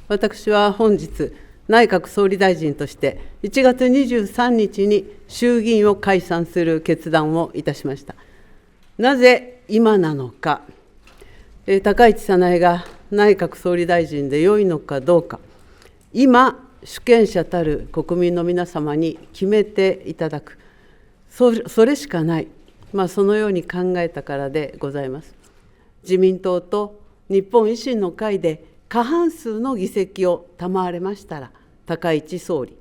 私は本日、内閣総理大臣として1月23日に衆議院を解散する決断をいたしました。なぜ今なのか、高市早苗が内閣総理大臣で良いのかどうか、今、主権者たる国民の皆様に決めていただく、それしかない、そのように考えたからでございます。自民党と日本維新の会で過半数の議席を賜れましたら、高市総理、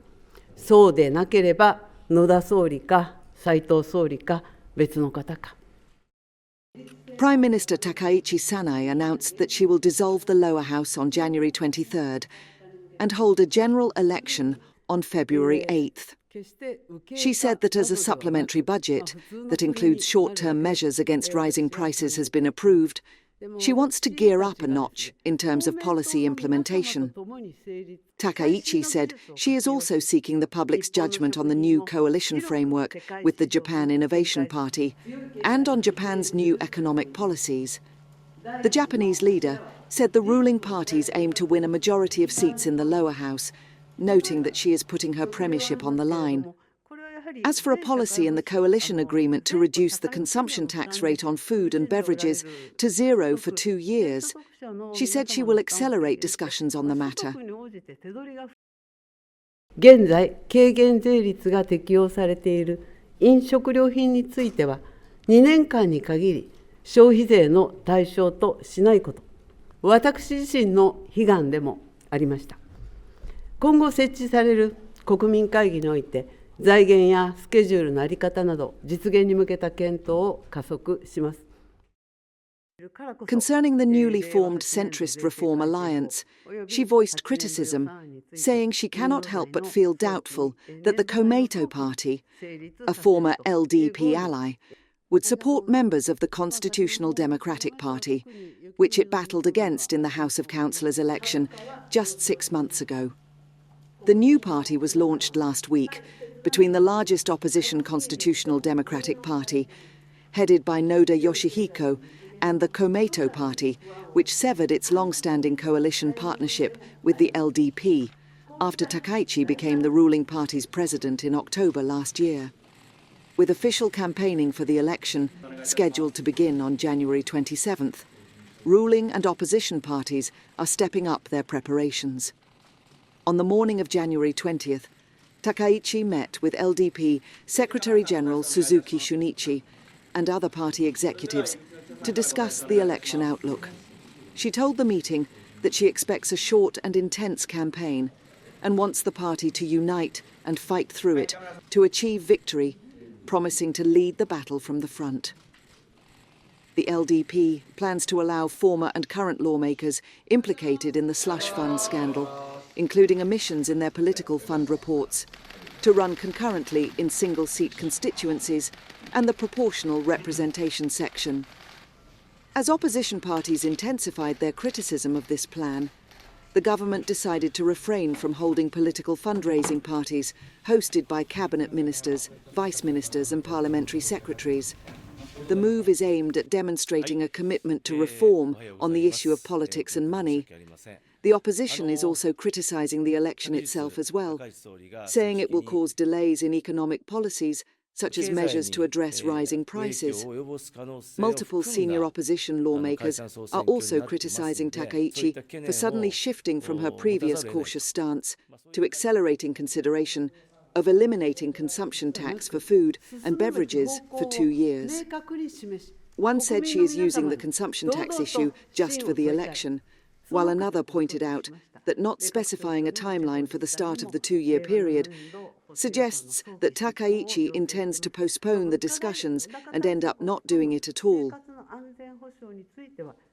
そうでなければ野田総理か斉藤総理か別の方か。Prime Minister Takaichi Sanae announced that she will dissolve the lower house on January 23rd and hold a general election on February 8th. She said that as a supplementary budget that includes short-term measures against rising prices has been approved, she wants to gear up a notch in terms of policy implementation. Takaichi said she is also seeking the public's judgment on the new coalition framework with the Japan Innovation Party and on Japan's new economic policies. The Japanese leader said the ruling parties aim to win a majority of seats in the lower house, noting that she is putting her premiership on the line. As for a policy in the coalition agreement to reduce the consumption tax rate on food and beverages to 0 for 2 years, she said she will accelerate discussions on the matter. 現在、軽減税率が適用されている飲食料品については、2年間に限り消費税の対象としないこと、私自身の悲願でもありました。今後設置される国民会議において、財源やスケジュールの在り方など、実現に向けた検討を加速します。Concerning the newly formed centrist Reform Alliance, she voiced criticism, saying she cannot help but feel doubtful that the Komeito Party, a former LDP ally, would support members of the Constitutional Democratic Party, which it battled against in the House of Councillors election just 6 months ago. The new party was launched last week between the largest opposition Constitutional Democratic Party, headed by Noda Yoshihiko, and the Komeito Party, which severed its long-standing coalition partnership with the LDP after Takaichi became the ruling party's president in October last year. With official campaigning for the election scheduled to begin on January 27th, ruling and opposition parties are stepping up their preparations. On the morning of January 20th, Takaichi met with LDP Secretary-General Suzuki Shunichi and other party executives to discuss the election outlook. She told the meeting that she expects a short and intense campaign and wants the party to unite and fight through it to achieve victory, promising to lead the battle from the front. The LDP plans to allow former and current lawmakers implicated in the slush fund scandal, including omissions in their political fund reports, to run concurrently in single-seat constituencies and the proportional representation section. As opposition parties intensified their criticism of this plan, the government decided to refrain from holding political fundraising parties hosted by cabinet ministers, vice ministers and parliamentary secretaries. The move is aimed at demonstrating a commitment to reform on the issue of politics and money. The opposition is also criticising the election itself as well, saying it will cause delays in economic policies, such as measures to address rising prices. Multiple senior opposition lawmakers are also criticising Takaichi for suddenly shifting from her previous cautious stance to accelerating consideration of eliminating consumption tax for food and beverages for 2 years. One said she is using the consumption tax issue just for the election, while another pointed out that not specifying a timeline for the start of the 2-year period suggests that Takaichi intends to postpone the discussions and end up not doing it at all.